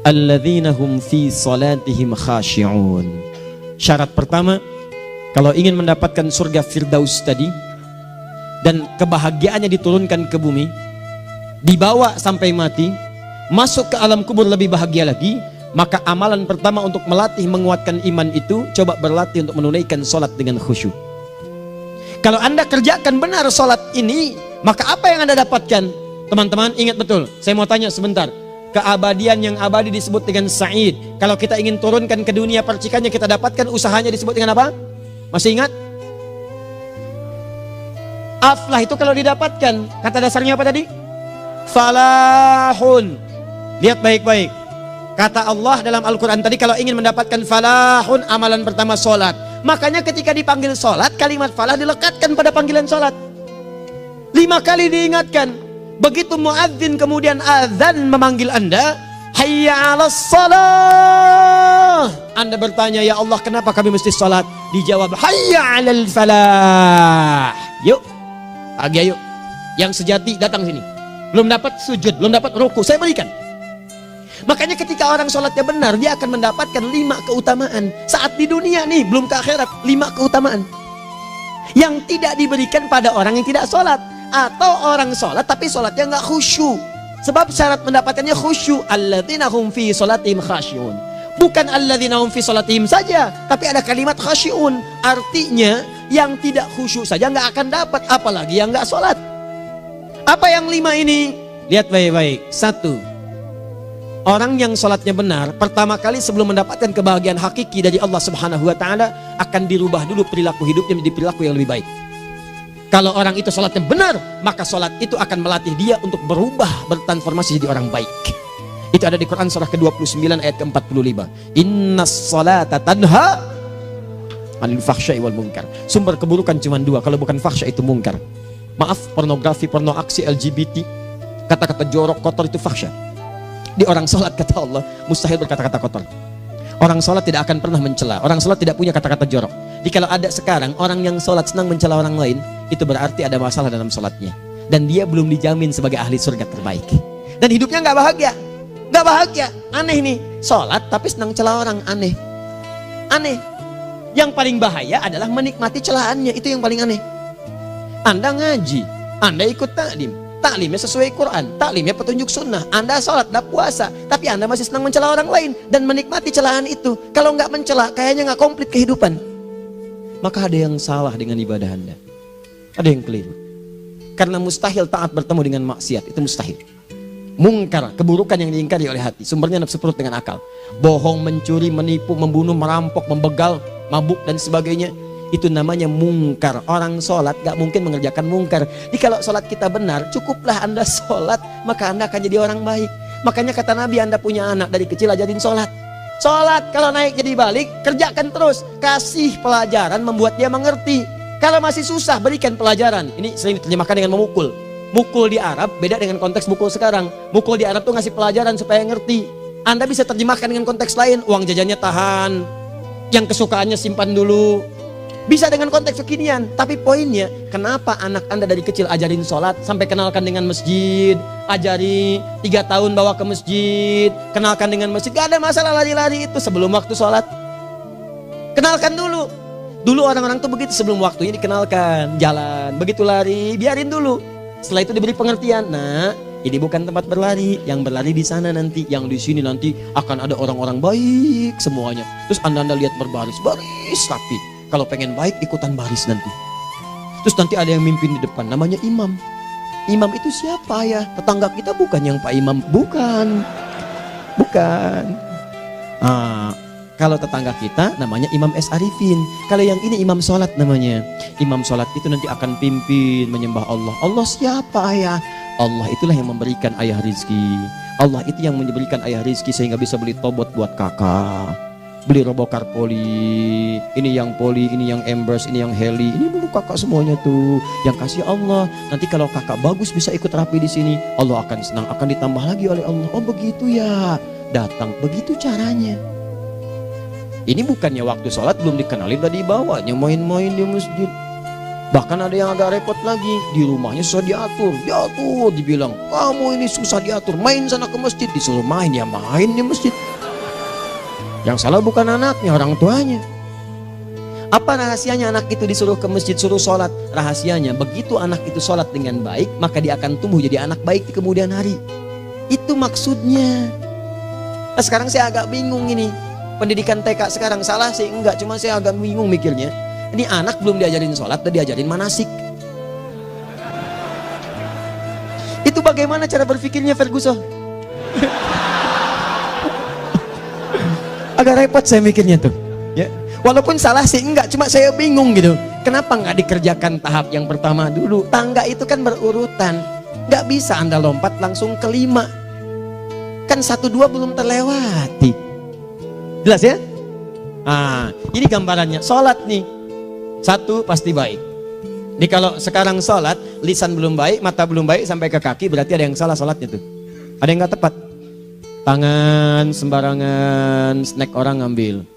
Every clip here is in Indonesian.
alladzina hum fi salatihim khashi'un. Syarat pertama, kalau ingin mendapatkan surga Firdaus tadi dan kebahagiaannya diturunkan ke bumi, dibawa sampai mati, masuk ke alam kubur lebih bahagia lagi, maka amalan pertama untuk melatih menguatkan iman itu, coba berlatih untuk menunaikan sholat dengan khusyuk. Kalau Anda kerjakan benar sholat ini, maka apa yang Anda dapatkan? Teman-teman ingat betul, saya mau tanya sebentar. Keabadian yang abadi disebut dengan sa'id. Kalau kita ingin turunkan ke dunia percikannya kita dapatkan, usahanya disebut dengan apa? Masih ingat? Aflah itu kalau didapatkan, kata dasarnya apa tadi? Falahun. Lihat baik-baik. Kata Allah dalam Al-Quran tadi, kalau ingin mendapatkan falahun, amalan pertama sholat. Makanya ketika dipanggil sholat, kalimat falah dilekatkan pada panggilan sholat. 5 kali diingatkan. Begitu muadzin kemudian azan memanggil Anda, hayya 'alas shalah. Anda bertanya, ya Allah kenapa kami mesti sholat? Dijawab, hayya 'alal falah. Yuk, pagi yuk. Yang sejati datang sini. Belum dapat sujud, belum dapat ruku, saya berikan. Makanya ketika orang sholatnya benar, dia akan mendapatkan 5 keutamaan. Saat di dunia nih, belum ke akhirat, 5 keutamaan yang tidak diberikan pada orang yang tidak sholat. Atau orang sholat tapi sholatnya nggak khusyuk. Sebab syarat mendapatkannya khusyuk. Alladzina hum fi sholatihim khasyi'un. Bukan alladzina hum fi sholatihim saja, tapi ada kalimat khasyi'un. Artinya yang tidak khusyuk saja nggak akan dapat, apalagi yang nggak sholat. Apa yang 5 ini? Lihat baik-baik. 1. Orang yang sholatnya benar, pertama kali sebelum mendapatkan kebahagiaan hakiki dari Allah Subhanahu wa Ta'ala, akan dirubah dulu perilaku hidupnya menjadi perilaku yang lebih baik. Kalau orang itu sholatnya benar, maka sholat itu akan melatih dia untuk berubah, bertransformasi jadi orang baik. Itu ada di Quran surah ke-29 ayat ke-45. Innas sholata tanha 'anil fahsya'i wal munkar. Sumber keburukan cuma 2, kalau bukan fahsya itu munkar. Maaf, pornografi, porno aksi, LGBT, kata-kata jorok, kotor itu fahsya. Di orang sholat kata Allah, mustahil berkata-kata kotor. Orang sholat tidak akan pernah mencela. Orang sholat tidak punya kata-kata jorok. Jadi kalau ada sekarang orang yang sholat senang mencela orang lain, itu berarti ada masalah dalam sholatnya. Dan dia belum dijamin sebagai ahli surga terbaik. Dan hidupnya nggak bahagia. Nggak bahagia. Aneh nih. Sholat tapi senang celah orang. Aneh. Aneh. Yang paling bahaya adalah menikmati celahannya. Itu yang paling aneh. Anda ngaji. Anda ikut taklim. Taklimnya sesuai Quran, taklimnya petunjuk sunnah. Anda sholat, Anda puasa, tapi Anda masih senang mencela orang lain dan menikmati celahan itu. Kalau nggak mencela, kayaknya nggak komplit kehidupan. Maka ada yang salah dengan ibadah Anda. Ada yang keliru. Karena mustahil taat bertemu dengan maksiat, itu mustahil. Mungkar, keburukan yang diingkari oleh hati, sumbernya nafsu perut dengan akal. Bohong, mencuri, menipu, membunuh, merampok, membegal, mabuk dan sebagainya. Itu namanya mungkar. Orang sholat gak mungkin mengerjakan mungkar. Jadi kalau sholat kita benar, cukuplah Anda sholat, maka Anda akan jadi orang baik. Makanya kata Nabi, Anda punya anak dari kecil ajarin sholat. Sholat kalau naik jadi balik, kerjakan terus. Kasih pelajaran membuat dia mengerti. Kalau masih susah, berikan pelajaran. Ini sering diterjemahkan dengan memukul. Mukul di Arab beda dengan konteks mukul sekarang. Mukul di Arab tuh ngasih pelajaran supaya ngerti. Anda bisa terjemahkan dengan konteks lain. Uang jajannya tahan, yang kesukaannya simpan dulu. Bisa dengan konteks kekinian, tapi poinnya kenapa anak Anda dari kecil ajarin sholat, sampai kenalkan dengan masjid, ajari 3 tahun bawa ke masjid, kenalkan dengan masjid, gak ada masalah lari-lari itu sebelum waktu sholat. Kenalkan dulu. Dulu orang-orang tuh begitu, sebelum waktunya dikenalkan, jalan, begitu lari, biarin dulu. Setelah itu diberi pengertian, nah ini bukan tempat berlari, yang berlari di sana nanti, yang di sini nanti akan ada orang-orang baik semuanya. Terus Anda lihat berbaris, baris rapi. Kalau pengen baik ikutan baris nanti. Terus nanti ada yang mimpin di depan, namanya imam. Imam itu siapa ya? Tetangga kita bukan yang Pak Imam, bukan. Bukan. Kalau tetangga kita namanya Imam S. Arifin. Kalau yang ini imam sholat namanya. Imam sholat itu nanti akan pimpin menyembah Allah. Allah siapa ya? Allah itulah yang memberikan ayah rizki. Allah itu yang memberikan ayah rizki sehingga bisa beli tobot buat kakak. Beli robokar poli, ini yang poli, ini yang embers, ini yang heli, ini dulu kakak semuanya tuh. Yang kasih Allah. Nanti kalau kakak bagus bisa ikut rapi di sini, Allah akan senang, akan ditambah lagi oleh Allah. Oh begitu ya, datang begitu caranya. Ini bukannya waktu sholat belum dikenalin tadi bawanya main-main di masjid. Bahkan ada yang agak repot lagi, di rumahnya susah diatur, dibilang, kamu ini susah diatur, main sana ke masjid, disuruh main, ya main di masjid. Yang salah bukan anaknya, orang tuanya. Apa rahasianya anak itu disuruh ke masjid, suruh sholat? Rahasianya, begitu anak itu sholat dengan baik, maka dia akan tumbuh jadi anak baik di kemudian hari. Itu maksudnya. Nah, sekarang saya agak bingung ini, pendidikan TK sekarang salah sih? Enggak, cuma saya agak bingung mikirnya. Ini anak belum diajarin sholat, udah diajarin manasik. Itu bagaimana cara berpikirnya Ferguson? Agak repot saya mikirnya tuh. Ya. Walaupun salah sih enggak, cuma saya bingung gitu. Kenapa nggak dikerjakan tahap yang pertama dulu? Tangga itu kan berurutan. Nggak bisa Anda lompat langsung ke 5. Kan 1, 2 belum terlewati. Jelas ya? Ah, ini gambarannya. Sholat nih. 1 pasti baik. Jadi kalau sekarang sholat, lisan belum baik, mata belum baik, sampai ke kaki, berarti ada yang salah sholatnya tuh. Ada yang nggak tepat. Tangan sembarangan, snack orang ngambil.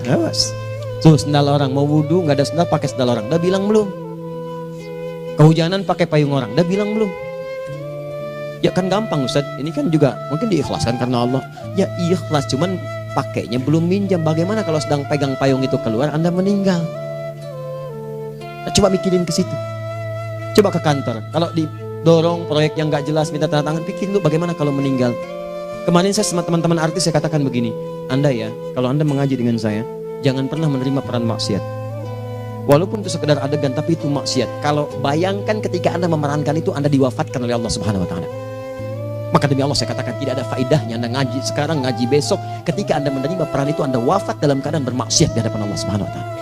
Awas. Tuh sendal orang, mau wudhu nggak ada sendal, pakai sendal orang. Udah bilang belum? Kehujanan pakai payung orang. Udah bilang belum? Ya kan gampang Ustaz. Ini kan juga mungkin diikhlaskan karena Allah. Ya ikhlas, cuman pakainya belum minjam. Bagaimana kalau sedang pegang payung itu keluar, Anda meninggal? Nah, coba mikirin ke situ. Coba ke kantor. Kalau didorong proyek yang nggak jelas, minta tanda tangan, pikir lu bagaimana kalau meninggal? Kemarin saya sama teman-teman artis saya katakan begini, Anda ya, kalau Anda mengaji dengan saya, jangan pernah menerima peran maksiat. Walaupun itu sekedar adegan, tapi itu maksiat. Kalau bayangkan ketika Anda memerankan itu, Anda diwafatkan oleh Allah Subhanahu Wa Taala. Maka demi Allah saya katakan tidak ada faedahnya Anda ngaji sekarang, ngaji besok. Ketika Anda menerima peran itu, Anda wafat dalam keadaan bermaksiat di hadapan Allah Subhanahu Wa Taala.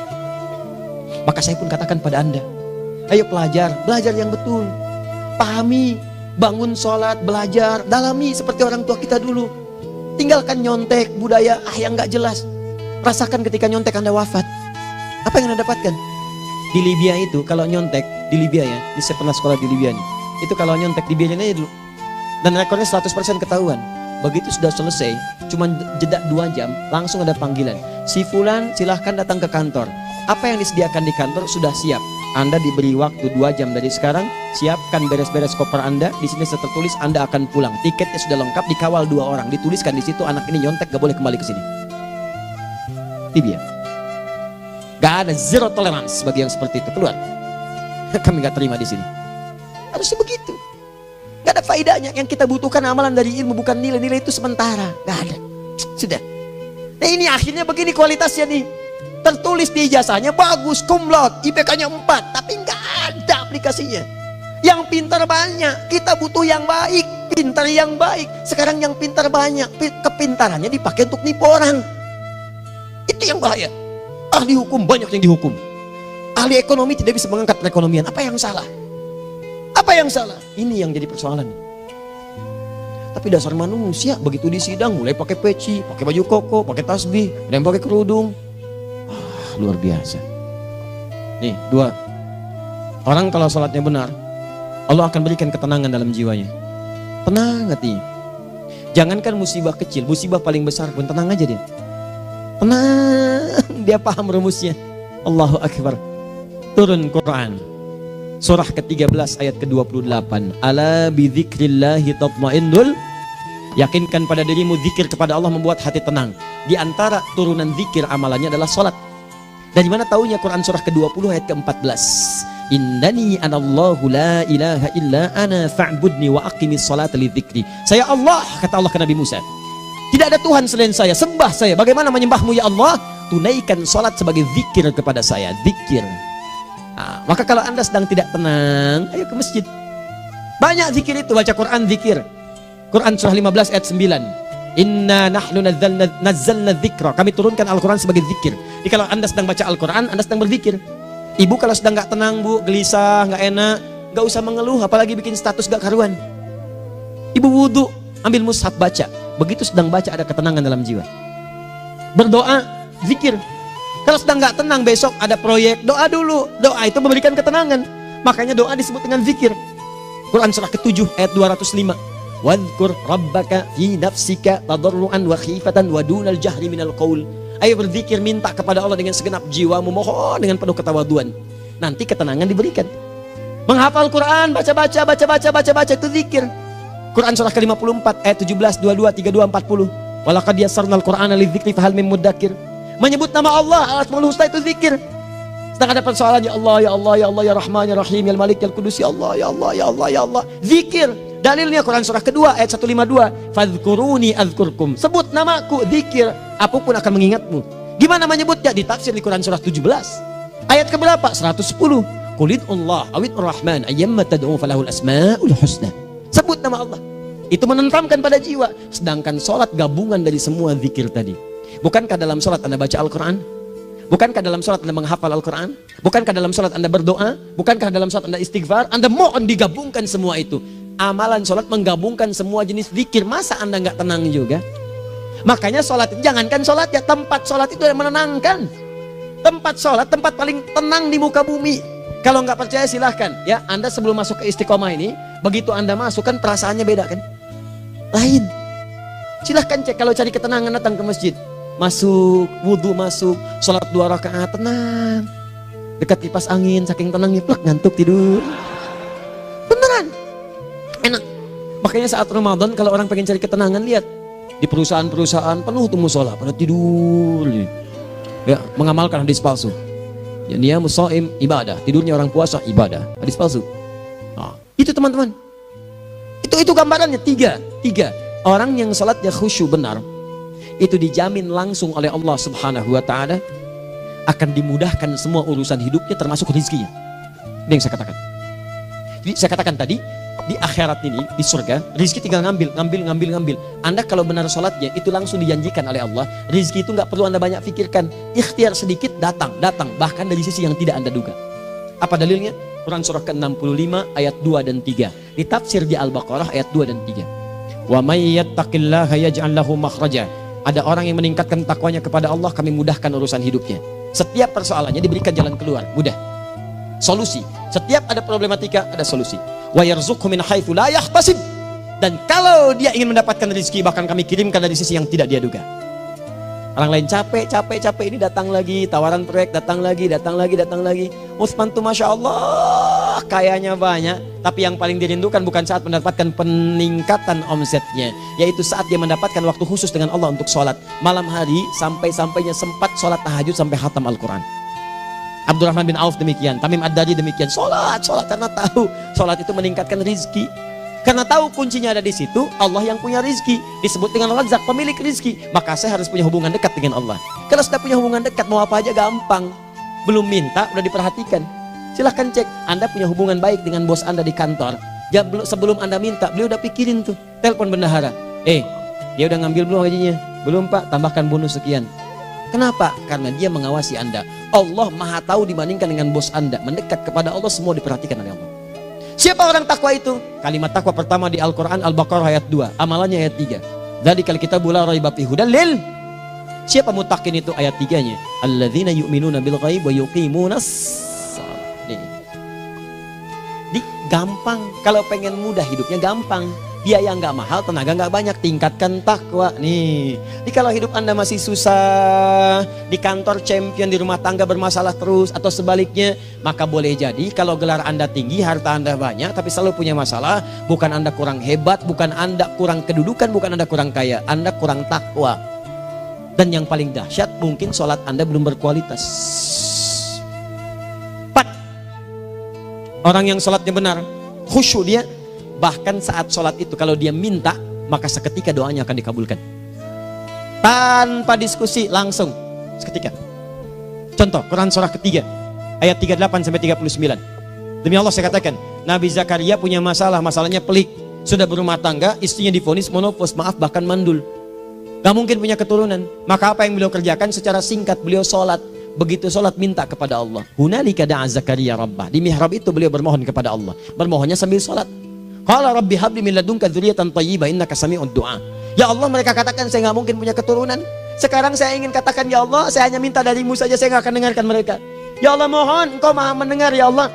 Maka saya pun katakan pada Anda, ayo belajar yang betul, pahami. Bangun sholat, belajar, dalami seperti orang tua kita dulu. Tinggalkan nyontek, budaya yang gak jelas. Rasakan ketika nyontek Anda wafat. Apa yang Anda dapatkan? Di Libya itu, kalau nyontek, di Libya ya, saya pernah sekolah di Libya nih. Itu kalau nyontek, dibiarin aja dulu. Dan rekornya 100% ketahuan. Begitu sudah selesai, cuma jeda 2 jam, langsung ada panggilan. Si Fulan silahkan datang ke kantor. Apa yang disediakan di kantor sudah siap. Anda diberi waktu 2 jam dari sekarang, siapkan beres-beres koper Anda. Di sini sudah tertulis Anda akan pulang. Tiketnya sudah lengkap, dikawal 2 orang. Dituliskan di situ anak ini nyontek gak boleh kembali ke sini. Libya. Gak ada, zero tolerance bagi yang seperti itu. Keluar. Kami gak terima di sini. Harusnya begitu. Gak ada faedahnya. Yang kita butuhkan amalan dari ilmu, bukan nilai-nilai itu sementara. Gak ada. Sudah. Nah ini akhirnya begini kualitasnya nih. Tertulis di ijazahnya bagus, cum laude, IPK-nya 4, tapi nggak ada aplikasinya. Yang pintar banyak, kita butuh yang baik, pintar yang baik. Sekarang yang pintar banyak, kepintarannya dipakai untuk nipu orang. Itu yang bahaya. Ahli hukum banyak yang dihukum. Ahli ekonomi tidak bisa mengangkat perekonomian. Apa yang salah? Apa yang salah? Ini yang jadi persoalan. Tapi dasar manusia, begitu di sidang mulai pakai peci, pakai baju koko, pakai tasbih, ada yang pakai kerudung. Luar biasa. Nih 2. Orang kalau sholatnya benar, Allah akan berikan ketenangan dalam jiwanya. Tenang hati. Jangankan musibah kecil, musibah paling besar pun tenang aja dia. Tenang, dia paham rumusnya. Allahu Akbar. Turun Quran. Surah ke-13 ayat ke-28. Ala bidzikrillahi tatmainnul. Yakinkan pada dirimu, zikir kepada Allah membuat hati tenang. Di antara turunan zikir amalannya adalah sholat. Dari mana taunya? Quran surah ke-20 ayat ke-14. Innani anallahu la ilaha illa ana fa'budni wa aqimis salata lidzikri. Saya Allah, kata Allah ke Nabi Musa. Tidak ada Tuhan selain saya, sembah saya. Bagaimana menyembahmu ya Allah? Tunaikan salat sebagai zikir kepada saya, zikir. Nah, maka kalau Anda sedang tidak tenang, ayo ke masjid. Banyak zikir itu, baca Quran zikir. Quran surah 15 ayat 9. Inna nahnu nazzalna dzikra. Kami turunkan Al-Quran sebagai zikir. Jadi kalau Anda sedang baca Al-Quran, Anda sedang berzikir. Ibu kalau sedang gak tenang, Bu, gelisah, gak enak, gak usah mengeluh, apalagi bikin status gak karuan. Ibu wudhu, ambil mushaf baca. Begitu sedang baca ada ketenangan dalam jiwa. Berdoa, zikir. Kalau sedang gak tenang, besok ada proyek, doa dulu. Doa itu memberikan ketenangan. Makanya doa disebut dengan zikir. Quran surah ke-7 ayat 205. Wadhkur rabbaka fi nafsika tadarruan wa khifatan wa dunal jahri minal qaul. Ayo berzikir, minta kepada Allah dengan segenap jiwamu, mohon dengan penuh ketawaduan. nanti ketenangan diberikan. Menghafal Quran, baca itu zikir. Quran surah ke-54 ayat 17, 22, 32, 40. Walaqad yassarnal Qur'ana lidzikri fahal mim mudzakir. Menyebut nama Allah, Al-Asmaul Husna itu zikir. Sedang ada persoalan, ya Allah, ya Allah, ya Allah, ya Rahman, ya Rahim, ya Malik, ya Qudus, ya Allah, ya Allah, ya Allah, ya Allah. Zikir. Dalilnya Quran surah kedua ayat 152. Fadhkuruni adzkurkum. Sebut namaku, zikir. Apapun akan mengingatmu. Gimana menyebutnya? Ditafsir di Quran surah 17. Ayat keberapa? 110. Qulidullah awid rahman ayyamma tad'u falahul asmaul husna. Sebut nama Allah. Itu menenteramkan pada jiwa. Sedangkan sholat gabungan dari semua zikir tadi. Bukankah dalam sholat Anda baca Al-Quran? Bukankah dalam sholat Anda menghafal Al-Quran? Bukankah dalam sholat Anda berdoa? Bukankah dalam sholat Anda istighfar? Anda mohon digabungkan semua itu. Amalan sholat menggabungkan semua jenis zikir. Masa Anda nggak tenang juga? Makanya sholat, jangankan sholat ya, tempat sholat itu yang menenangkan. Tempat sholat, tempat paling tenang di muka bumi. Kalau nggak percaya silahkan ya, Anda sebelum masuk ke Istiqomah ini, begitu Anda masuk kan perasaannya beda kan? Lain. Silahkan cek, kalau cari ketenangan datang ke masjid. Masuk, wudhu masuk, sholat 2 rakaat, tenang. Dekat kipas angin, saking tenangnya, plek, ngantuk tidur. Beneran. Enak. Makanya saat Ramadan kalau orang pengen cari ketenangan, lihat. Di perusahaan-perusahaan penuh tuh musola, pada tidur. Ya, mengamalkan hadis palsu. Ya, dia musaim ibadah, tidurnya orang puasa ibadah, hadis palsu. Nah, itu teman-teman. Itu gambarannya tiga. Orang yang salatnya khusyuk benar, itu dijamin langsung oleh Allah Subhanahu wa taala akan dimudahkan semua urusan hidupnya termasuk rezekinya. Ini yang saya katakan. Jadi saya katakan tadi, di akhirat ini, di surga, rezeki tinggal ngambil. Anda kalau benar sholatnya, itu langsung dijanjikan oleh Allah. Rezeki itu nggak perlu Anda banyak pikirkan. Ikhtiar sedikit, datang. Bahkan dari sisi yang tidak Anda duga. Apa dalilnya? Quran surah ke-65 ayat 2 dan 3. Ditafsir di Al-Baqarah ayat 2 dan 3. Wa may yattaqillaha yaj'al lahu makhraja. Ada orang yang meningkatkan takwanya kepada Allah, kami mudahkan urusan hidupnya. Setiap persoalannya diberikan jalan keluar, mudah. Solusi. Setiap ada problematika, ada solusi. Wa yarzuqhu min haitsu la yahtasib. Dan kalau dia ingin mendapatkan rezeki, bahkan kami kirimkan dari sisi yang tidak dia duga. Orang lain capek ini datang lagi, tawaran proyek datang lagi. Utsman tuh Masya Allah kayanya banyak, tapi yang paling dirindukan bukan saat mendapatkan peningkatan omsetnya, yaitu saat dia mendapatkan waktu khusus dengan Allah untuk sholat malam hari, sampai-sampainya sempat sholat tahajud sampai khatam Al-Quran. Abdurrahman bin Auf demikian, Tamim Ad-Dari demikian, sholat karena tahu sholat itu meningkatkan rizki. Karena tahu kuncinya ada di situ, Allah yang punya rizki, disebut dengan Razzaq, pemilik rizki. Maka saya harus punya hubungan dekat dengan Allah. Kalau sudah punya hubungan dekat, mau apa aja gampang. Belum minta, udah diperhatikan. Silahkan cek, Anda punya hubungan baik dengan bos Anda di kantor. Ya, sebelum Anda minta, beliau udah pikirin tuh, telepon bendahara. Dia udah ngambil belum gajinya? Belum Pak, tambahkan bonus sekian. Kenapa? Karena dia mengawasi Anda. Allah maha tahu dibandingkan dengan bos Anda. Mendekat kepada Allah, semua diperhatikan oleh Allah. Siapa orang takwa itu? Kalimat takwa pertama di Al-Quran Al-Baqarah ayat 2, amalannya ayat 3. Dzalikal kitabu la raiba fihi hudal lil. Siapa mutakin itu? Ayat 3-nya. Alladzina yu'minuna bil ghaib wa yuqimunas shalah. Gampang. Kalau pengen mudah hidupnya gampang. Biaya nggak mahal, tenaga nggak banyak, tingkatkan takwa nih. Jadi kalau hidup Anda masih susah, di kantor champion, di rumah tangga bermasalah terus, atau sebaliknya, maka boleh jadi kalau gelar Anda tinggi, harta Anda banyak, tapi selalu punya masalah, bukan Anda kurang hebat, bukan Anda kurang kedudukan, bukan Anda kurang kaya, Anda kurang takwa. Dan yang paling dahsyat, mungkin sholat Anda belum berkualitas. 4. Orang yang sholatnya benar, khusyuk dia, bahkan saat sholat itu kalau dia minta, maka seketika doanya akan dikabulkan. Tanpa diskusi, langsung seketika. Contoh, Quran surah ketiga ayat 38-39. Demi Allah saya katakan, Nabi Zakaria punya masalahnya pelik. Sudah berumah tangga, istrinya divonis monopos, maaf bahkan mandul. Gak mungkin punya keturunan. Maka apa yang beliau kerjakan? Secara singkat beliau sholat. Begitu sholat minta kepada Allah. Hunalika da'a Zakaria rabbah. Di mihrab itu beliau bermohon kepada Allah. Bermohonnya sambil sholat. Qala rabbi habli min ladunka dzurriyyatan thayyibah innaka sami'ud du'a. Ya Allah, mereka katakan saya nggak mungkin punya keturunan. Sekarang saya ingin katakan, ya Allah, saya hanya minta darimu saja, saya nggak akan dengarkan mereka. Ya Allah, mohon engkau maha mendengar, ya Allah.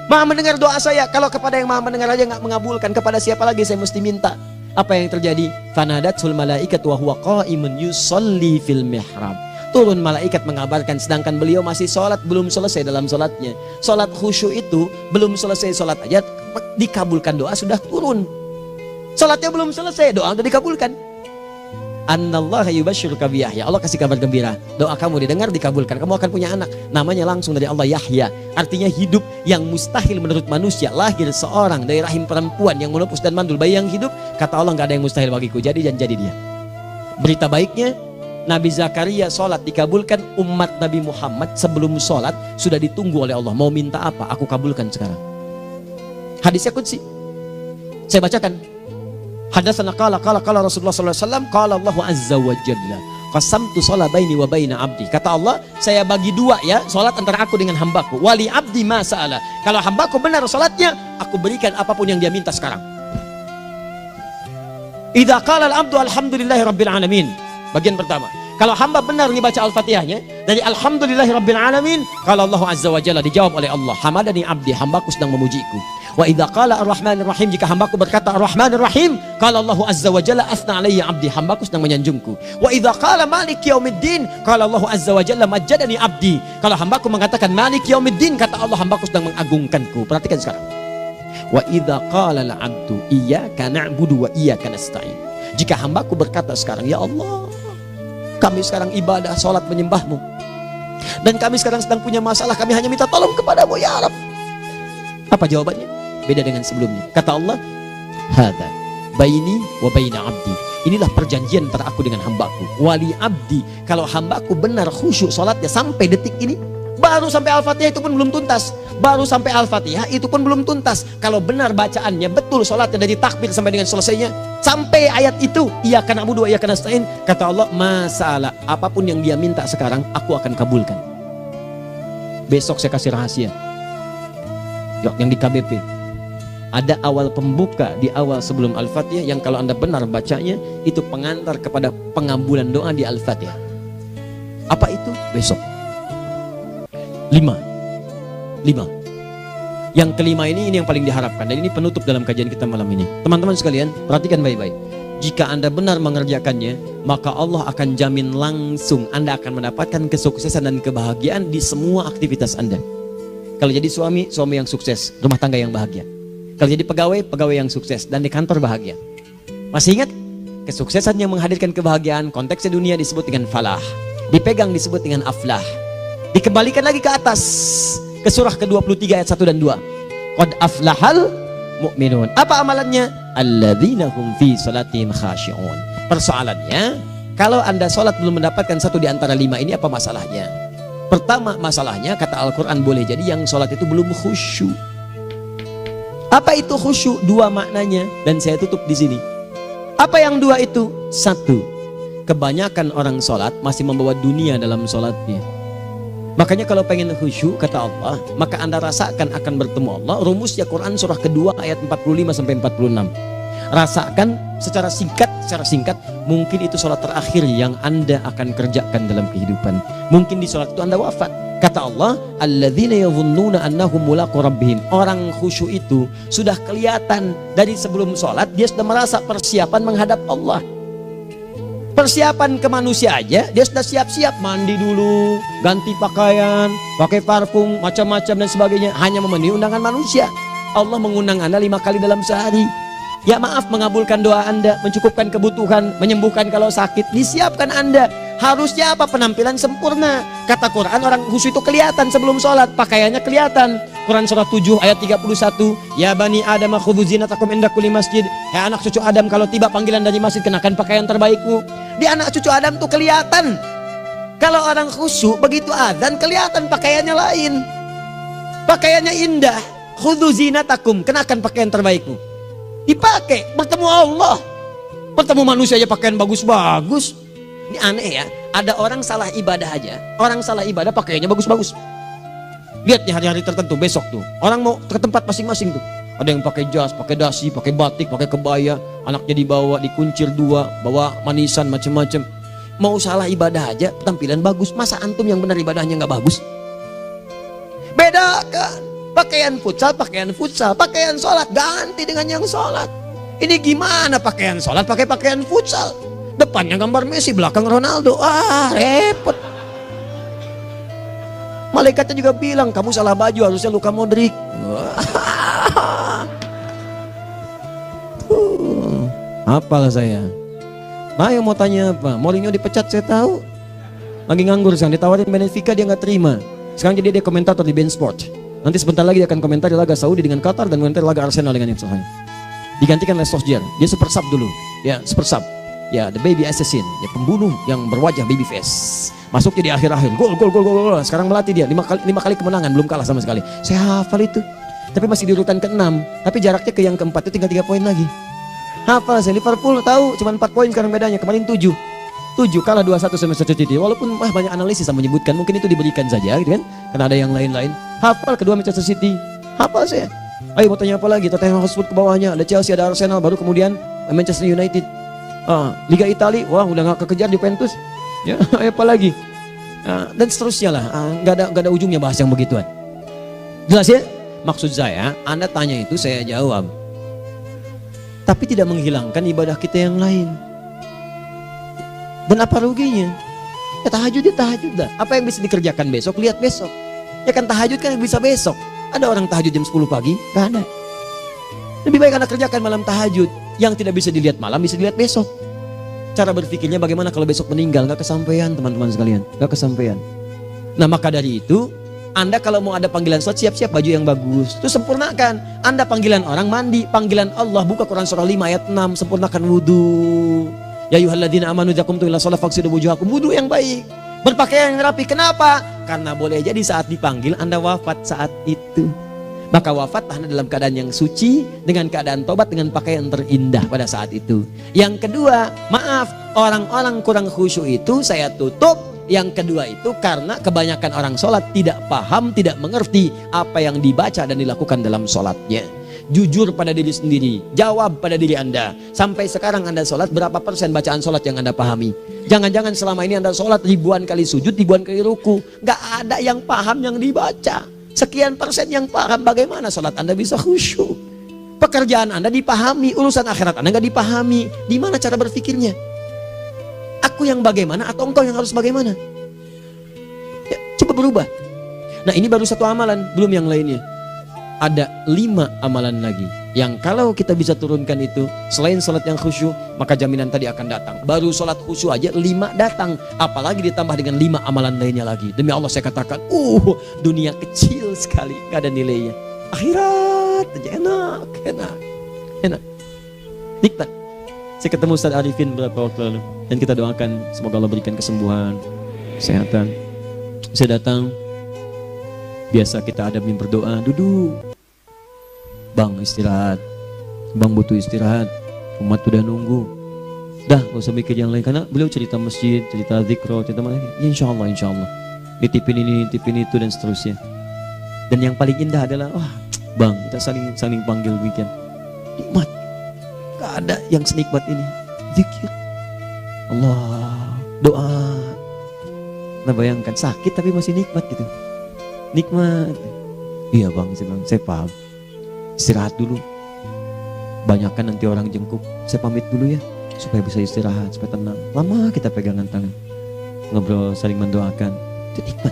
Maha mendengar doa saya. Kalau kepada yang maha mendengar aja nggak mengabulkan, kepada siapa lagi saya mesti minta? Apa yang terjadi? Fanadatul malaikatu wa huwa qa'imun yusalli fil mihrab. turun malaikat mengabarkan, sedangkan beliau masih sholat, belum selesai dalam sholatnya. Sholat khusyuk itu belum selesai sholat aja dikabulkan, doa sudah turun. Sholatnya belum selesai, doa sudah dikabulkan. Annallaha yubashshiruka bi Yahya. Allah kasih kabar gembira, doa kamu didengar, dikabulkan, kamu akan punya anak, namanya langsung dari Allah Yahya, artinya hidup yang mustahil menurut manusia. Lahir seorang dari rahim perempuan yang menepus dan mandul, bayi yang hidup, kata Allah nggak ada yang mustahil bagiku, jadi dan jadi dia. Berita baiknya, Nabi Zakaria sholat dikabulkan. Umat Nabi Muhammad sebelum sholat sudah ditunggu oleh Allah, mau minta apa aku kabulkan sekarang. Hadisnya qudsi, saya bacakan. Hadatsana qala Rasulullah sallallahu alaihi wasallam, qala Allahu azza wa jalla, qasamtu shalah baini wa baina abdi. Kata Allah, saya bagi dua ya salat antara aku dengan hambaku. Wali abdi ma sa'ala. Kalau hambaku benar salatnya, aku berikan apapun yang dia minta sekarang. Idza qala al-abdu alhamdulillahi rabbil alamin. Bagian pertama, kalau hamba benar nih baca Al-Fatihahnya dari alhamdulillahi rabbil alamin, kalau Allah azza wa jalla dijawab oleh Allah, hamadani abdi, hambaku sedang memujiku. Wa idza qala ar-rahmanir rahim, jika hambaku berkata ar-rahmanir rahim, qala Allah azza wa jalla athna alayya abdi, hambaku sedang menyanjungku. Wa idza qala maliki yaumiddin, qala Allah azza wa jalla majjadani abdi, kalau hambaku mengatakan maliki yaumiddin, kata Allah hambaku sedang mengagungkanku. Perhatikan sekarang. Wa idza qala al-'abdu iyyaka na'budu wa iyyaka nasta'in, jika hambaku berkata sekarang, ya Allah, kami sekarang ibadah, sholat menyembahmu, dan kami sekarang sedang punya masalah, kami hanya minta tolong kepadamu ya Rabb. Apa jawabannya? Beda dengan sebelumnya. Kata Allah, hadza baini wa baina abdi, inilah perjanjian antara aku dengan hambaku. Wali abdi, kalau hambaku benar khusyuk sholatnya sampai detik ini, baru sampai Al-Fatihah itu pun belum tuntas, baru sampai Al-Fatihah itu pun belum tuntas. Kalau benar bacaannya betul sholatnya dari takbir sampai dengan selesainya, sampai ayat itu iyyaka na'budu wa iyyaka nasta'in, kata Allah, masalah apapun yang dia minta sekarang aku akan kabulkan. Besok saya kasih rahasia yang di KBP. Ada awal pembuka di awal sebelum Al-Fatihah yang kalau Anda benar bacanya itu pengantar kepada pengabulan doa di Al-Fatihah. Apa itu? Besok. 5. Yang kelima ini yang paling diharapkan, dan ini penutup dalam kajian kita malam ini. Teman-teman sekalian, perhatikan baik-baik. Jika Anda benar mengerjakannya, maka Allah akan jamin langsung Anda akan mendapatkan kesuksesan dan kebahagiaan di semua aktivitas Anda. Kalau jadi suami yang sukses, rumah tangga yang bahagia. Kalau jadi pegawai yang sukses, dan di kantor bahagia. Masih ingat? Kesuksesan yang menghadirkan kebahagiaan, konteksnya dunia disebut dengan falah, dipegang disebut dengan aflah. Dikembalikan lagi ke atas, ke surah ke-23 ayat 1 dan 2. Qad aflahal mu'minun. Apa amalannya? Alladzina hum fi salatihim khashi'un. Persoalannya, kalau Anda sholat belum mendapatkan satu di antara 5 ini, apa masalahnya? Pertama masalahnya, kata Al-Quran, boleh jadi yang sholat itu belum khusyuk. Apa itu khusyuk? 2 maknanya, dan saya tutup di sini. Apa yang 2 itu? 1, kebanyakan orang sholat masih membawa dunia dalam sholatnya. Makanya kalau pengen khusyuk, kata Allah, maka Anda rasakan akan bertemu Allah. Rumusnya Quran surah kedua ayat 45 sampai 46. Rasakan secara singkat, mungkin itu sholat terakhir yang Anda akan kerjakan dalam kehidupan. Mungkin di sholat itu Anda wafat. Kata Allah, alladzina yadhunnuna annahum mulaqu rabbihim. Orang khusyuk itu sudah kelihatan dari sebelum sholat, dia sudah merasa persiapan menghadap Allah. Persiapan ke manusia aja, dia sudah siap-siap, mandi dulu, ganti pakaian, pakai parfum, macam-macam dan sebagainya, hanya memenuhi undangan manusia. Allah mengundang Anda 5 kali dalam sehari. Ya maaf, mengabulkan doa Anda, mencukupkan kebutuhan, menyembuhkan kalau sakit, disiapkan Anda. Harusnya apa? Penampilan sempurna. Kata Quran, orang khusyuk itu kelihatan sebelum sholat, pakaiannya kelihatan. Quran surah 7 ayat 31, ya bani Adam khudhu zinatakum inda kulli masjid. Ya anak cucu Adam, kalau tiba panggilan dari masjid, kenakan pakaian terbaikmu. Di anak cucu Adam tuh kelihatan. Kalau orang khusyuk, begitu adzan kelihatan pakaiannya lain. Pakaiannya indah. Khudhu zinatakum, kenakan pakaian terbaikmu. Dipakai, bertemu Allah. Bertemu manusia aja pakaian bagus-bagus. Ini aneh ya, ada orang salah ibadah aja. Orang salah ibadah pakaiannya bagus-bagus. Lihat nih hari-hari tertentu, besok tuh orang mau ke tempat masing-masing tuh. Ada yang pakai jas, pakai dasi, pakai batik, pakai kebaya. Anaknya dibawa, dikuncir 2, bawa manisan macam-macam. Mau salah ibadah aja, tampilan bagus. Masa antum yang benar ibadahnya nggak bagus? Bedakan. Pakaian futsal, pakaian sholat ganti dengan yang sholat. Ini gimana pakaian sholat pakai pakaian futsal? Depannya gambar Messi, belakang Ronaldo. Repot. Malaikatnya juga bilang, kamu salah baju, harusnya Luka Modric. Apalah saya. Nah, yang mau tanya apa? Mourinho dipecat saya tahu. Lagi nganggur sekarang, ditawarin Benfica dia nggak terima. Sekarang jadi dia komentator di beIN Sport. Nanti sebentar lagi dia akan komentari laga Saudi dengan Qatar dan komentari laga Arsenal dengan Ipswich. Digantikan oleh Solskjaer. Dia super sub dulu. Ya, super sub. Ya, the baby assassin, ya pembunuh yang berwajah baby face. Masuknya di akhir-akhir, gol. Sekarang melatih dia 5 kali kemenangan, belum kalah sama sekali. Saya hafal itu. Tapi masih di urutan ke-6, tapi jaraknya ke yang ke-4 itu tinggal 3 poin lagi. Hafal saya, Liverpool tahu cuma 4 poin sekarang bedanya, kemarin 7 kalah 2-1 sama Manchester City. Walaupun banyak analisis yang menyebutkan mungkin itu diberikan saja gitu kan, karena ada yang lain-lain. Hafal kedua Manchester City, hafal saya. Ayo mau tanya apa lagi? Tottenham Hotspur ke bawahnya, ada Chelsea, ada Arsenal, baru kemudian Manchester United. Liga Italia, wah udah gak kekejar Juventus. Ya, apa lagi? Dan seterusnya lah. Gak ada ujungnya bahas yang begituan. Jelas ya? Maksud saya, Anda tanya itu saya jawab. Tapi tidak menghilangkan ibadah kita yang lain. Dan apa ruginya? Ya tahajud dah. Apa yang bisa dikerjakan besok, lihat besok. Ya kan tahajud kan bisa besok. Ada orang tahajud jam 10 pagi? Gak ada. Lebih baik Anda kerjakan malam tahajud. Yang tidak bisa dilihat malam bisa dilihat besok. Cara berpikirnya bagaimana kalau besok meninggal? Gak kesampaian teman-teman sekalian. Gak kesampaian. Nah maka dari itu, Anda kalau mau ada panggilan sholat, siap-siap baju yang bagus. Terus sempurnakan. Anda panggilan orang mandi. Panggilan Allah, buka Quran surah 5 ayat 6. Sempurnakan wudhu. Ya ayyuhalladzina amanu idza qumtum ila sholati faghsilu wujuhakum. Wudhu yang baik. Berpakaian yang rapi. Kenapa? Karena boleh jadi saat dipanggil Anda wafat saat itu. Maka wafat Anda dalam keadaan yang suci, dengan keadaan tobat, dengan pakaian terindah pada saat itu. Yang kedua, maaf, orang-orang kurang khusyuk itu saya tutup. Yang kedua itu karena kebanyakan orang sholat tidak paham, tidak mengerti apa yang dibaca dan dilakukan dalam sholatnya. Jujur pada diri sendiri, jawab pada diri Anda. Sampai sekarang Anda sholat, berapa persen bacaan sholat yang Anda pahami? Jangan-jangan selama ini Anda sholat ribuan kali sujud, ribuan kali ruku. Gak ada yang paham yang dibaca. Sekian persen yang paham, bagaimana sholat Anda bisa khusyuk? Pekerjaan Anda dipahami, urusan akhirat Anda gak dipahami. Di mana cara berpikirnya? Aku yang bagaimana atau engkau yang harus bagaimana? Ya, coba berubah. Nah ini baru satu amalan, belum yang lainnya. Ada 5 amalan lagi yang kalau kita bisa turunkan itu, selain sholat yang khusyuk, maka jaminan tadi akan datang. Baru sholat khusyuk aja 5 datang, apalagi ditambah dengan 5 amalan lainnya lagi. Demi Allah saya katakan, dunia kecil sekali, gak ada nilainya. Akhirat aja enak, nikmat. Saya ketemu Ustaz Arifin beberapa waktu lalu, dan kita doakan semoga Allah berikan kesembuhan, kesehatan. Saya datang, biasa kita adamin berdoa, duduk. Bang istirahat, bang butuh istirahat, umat udah nunggu. Dah gak usah mikir yang lain, karena beliau cerita masjid, cerita zikro, cerita mana. Ya, insya Allah. Nitipin ini, nitipin itu dan seterusnya. Dan yang paling indah adalah, bang kita saling panggil weekend. Nikmat, gak ada yang senikmat ini. Zikir, Allah, doa. Nah bayangkan sakit tapi masih nikmat gitu. Nikmat. Iya bang, saya paham. Istirahat dulu. Banyakkan nanti orang jengkuk. Saya pamit dulu ya, supaya bisa istirahat, supaya tenang. Lama kita pegangan tangan, ngobrol, saling mendoakan. Itu nikmat.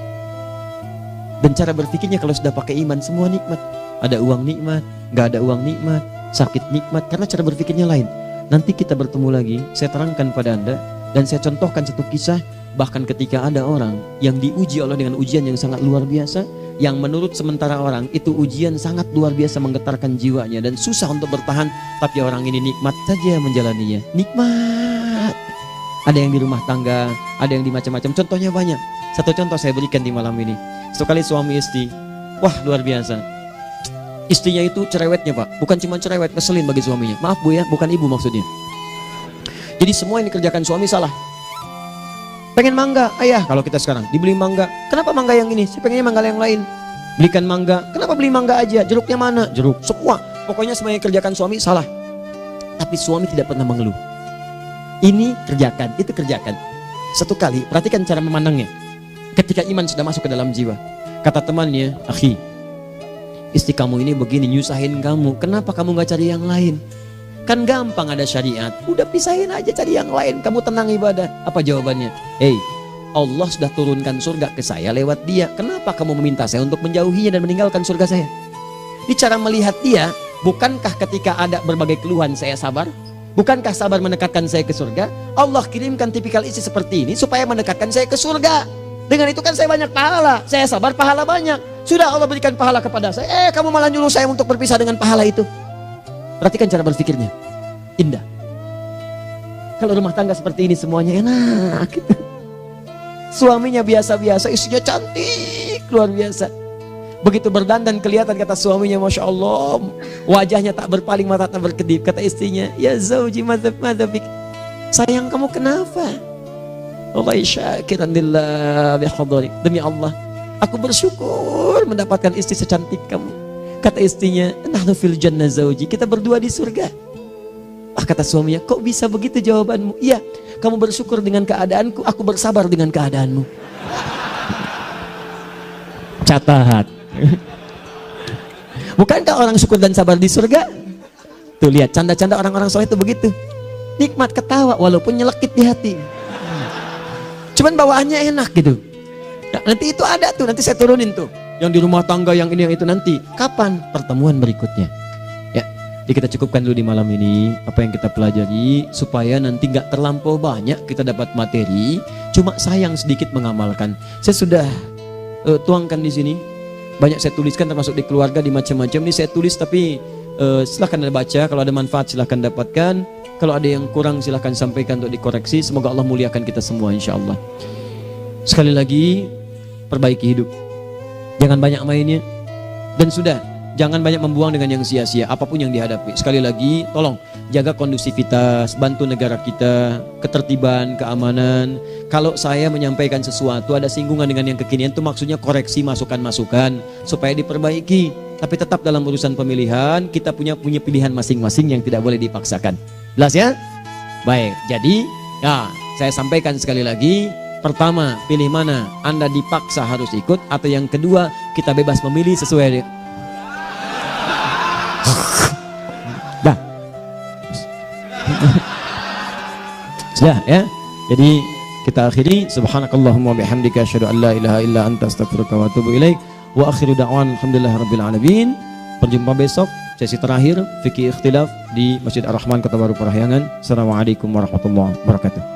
Dan cara berpikirnya kalau sudah pakai iman, semua nikmat. Ada uang nikmat, gak ada uang nikmat, sakit nikmat. Karena cara berpikirnya lain. Nanti kita bertemu lagi, saya terangkan pada Anda. Dan saya contohkan satu kisah. Bahkan ketika ada orang yang diuji Allah dengan ujian yang sangat luar biasa, yang menurut sementara orang itu ujian sangat luar biasa menggetarkan jiwanya dan susah untuk bertahan, tapi orang ini nikmat saja menjalaninya. Nikmat. Ada yang di rumah tangga, ada yang di macam-macam. Contohnya banyak. Satu contoh saya berikan di malam ini. Satu kali suami istri, wah luar biasa. Istrinya itu cerewetnya Pak, bukan cuma cerewet, ngeselin bagi suaminya. Maaf Bu ya, bukan ibu maksudnya. Jadi semua yang dikerjakan suami salah. Pengen mangga, ayah kalau kita sekarang dibeli mangga. Kenapa mangga yang ini? Saya pengennya mangga yang lain. Belikan mangga. Kenapa beli mangga aja? Jeruknya mana? Jeruk. Semua. Pokoknya semua yang kerjakan suami salah. Tapi suami tidak pernah mengeluh. Ini kerjakan, itu kerjakan. Satu kali, perhatikan cara memandangnya. Ketika iman sudah masuk ke dalam jiwa. Kata temannya, akhi, istri kamu ini begini nyusahin kamu. Kenapa kamu gak cari yang lain? Kan gampang ada syariat. Udah pisahin aja cari yang lain. Kamu tenang ibadah. Apa jawabannya? Hey, Allah sudah turunkan surga ke saya lewat dia. Kenapa kamu meminta saya untuk menjauhinya dan meninggalkan surga saya? Ini cara melihat dia. Bukankah ketika ada berbagai keluhan saya sabar? Bukankah sabar mendekatkan saya ke surga? Allah kirimkan tipikal istri seperti ini supaya mendekatkan saya ke surga. Dengan itu kan saya banyak pahala. Saya sabar, pahala banyak. Sudah Allah berikan pahala kepada saya. Kamu malah nyuruh saya untuk berpisah dengan pahala itu. Perhatikan cara berpikirnya. Indah. Kalau rumah tangga seperti ini semuanya enak. Suaminya biasa-biasa, istrinya cantik, luar biasa. Begitu berdandan kelihatan kata suaminya, Masya Allah, wajahnya tak berpaling, mata tak berkedip. Kata istrinya, ya zauji madhabik, sayang kamu kenapa? Wallahi syakiran lillah bihadari. Demi Allah, aku bersyukur mendapatkan istri secantik kamu. Kata istrinya, nahnu fil jannah zauji, kita berdua di surga. Kata suaminya, kok bisa begitu jawabanmu? Iya, kamu bersyukur dengan keadaanku, aku bersabar dengan keadaanmu. Catat. Bukankah orang syukur dan sabar di surga? Tuh lihat, canda-canda orang-orang soleh itu begitu. Nikmat ketawa walaupun nyelekit di hati. Cuman bawaannya enak gitu. Nah, nanti itu ada tuh, nanti saya turunin tuh. Yang di rumah tangga, yang ini, yang itu nanti. Kapan? Pertemuan berikutnya. Jadi kita cukupkan dulu di malam ini apa yang kita pelajari supaya nanti nggak terlampau banyak kita dapat materi, cuma sayang sedikit mengamalkan. Saya sudah tuangkan di sini, banyak saya tuliskan termasuk di keluarga, di macam-macam. Ini saya tulis tapi silahkan Anda baca, kalau ada manfaat silahkan dapatkan, kalau ada yang kurang silahkan sampaikan untuk dikoreksi. Semoga Allah muliakan kita semua insya Allah. Sekali lagi, perbaiki hidup, jangan banyak mainnya, dan sudah jangan banyak membuang dengan yang sia-sia apapun yang dihadapi. Sekali lagi, tolong jaga kondusivitas, bantu negara kita, ketertiban, keamanan. Kalau saya menyampaikan sesuatu ada singgungan dengan yang kekinian, itu maksudnya koreksi masukan-masukan supaya diperbaiki. Tapi tetap dalam urusan pemilihan kita punya pilihan masing-masing yang tidak boleh dipaksakan. Jelas ya? Baik, jadi ya saya sampaikan sekali lagi. Pertama, pilih mana? Anda dipaksa harus ikut, atau yang kedua, kita bebas memilih sesuai sudah ya. Jadi kita akhiri, subhanakallahumma bihamdika asyhadu an la ilaha illa anta astaghfiruka wa atubu ilaik. Wa akhiru da'wan alhamdulillahirabbil alamin. Berjumpa besok sesi terakhir fikih ikhtilaf di Masjid Ar-Rahman Kota Baru Parahyangan. Assalamualaikum warahmatullahi wabarakatuh.